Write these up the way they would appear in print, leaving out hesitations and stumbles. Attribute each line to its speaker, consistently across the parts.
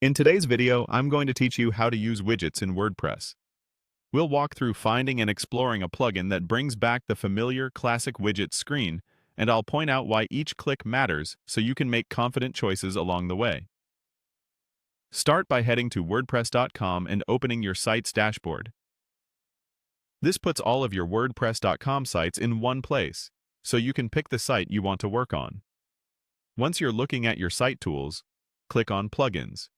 Speaker 1: In today's video, I'm going to teach you how to use widgets in WordPress. We'll walk through finding and exploring a plugin that brings back the familiar Classic Widgets screen, and I'll point out why each click matters so you can make confident choices along the way. Start by heading to WordPress.com and opening your site's dashboard. This puts all of your WordPress.com sites in one place, so you can pick the site you want to work on. Once you're looking at your site tools, click on Plugins.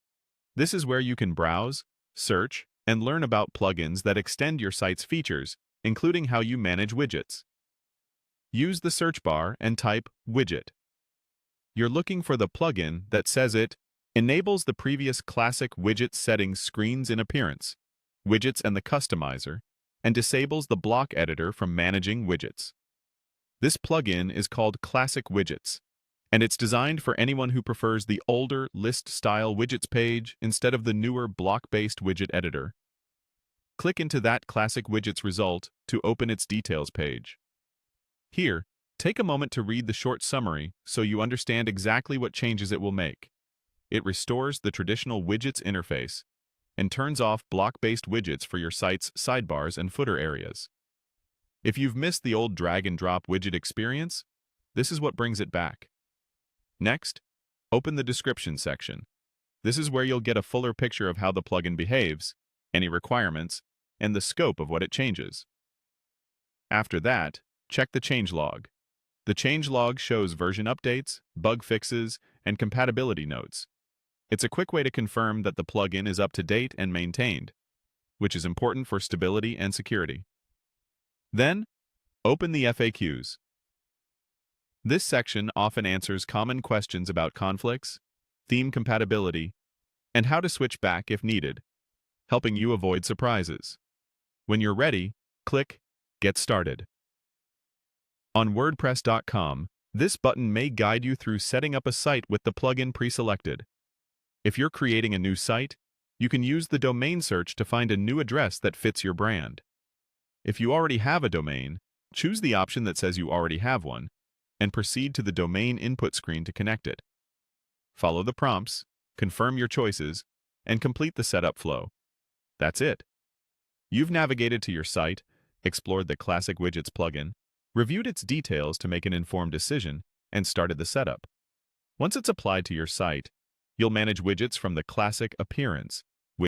Speaker 1: This is where you can browse, search, and learn about plugins that extend your site's features, including how you manage widgets. Use the search bar and type widget. You're looking for the plugin that says it enables the previous Classic Widget settings screens in appearance, widgets and the customizer, and disables the block editor from managing widgets. This plugin is called Classic Widgets, and it's designed for anyone who prefers the older list-style widgets page instead of the newer block-based widget editor. Click into that Classic Widgets result to open its details page. Here, take a moment to read the short summary so you understand exactly what changes it will make. It restores the traditional widgets interface and turns off block-based widgets for your site's sidebars and footer areas. If you've missed the old drag-and-drop widget experience, this is what brings it back. Next, open the description section. This is where you'll get a fuller picture of how the plugin behaves, any requirements, and the scope of what it changes. After that, check the changelog. The changelog shows version updates, bug fixes, and compatibility notes. It's a quick way to confirm that the plugin is up to date and maintained, which is important for stability and security. Then, open the FAQs. This section often answers common questions about conflicts, theme compatibility, and how to switch back if needed, helping you avoid surprises. When you're ready, click Get Started. On WordPress.com, this button may guide you through setting up a site with the plugin pre-selected. If you're creating a new site, you can use the domain search to find a new address that fits your brand. If you already have a domain, choose the option that says you already have one, and proceed to the domain input screen to connect it. Follow the prompts, confirm your choices, and complete the setup flow. That's it. You've navigated to your site, explored the Classic Widgets plugin, reviewed its details to make an informed decision, and started the setup. Once it's applied to your site, you'll manage widgets from the classic appearance,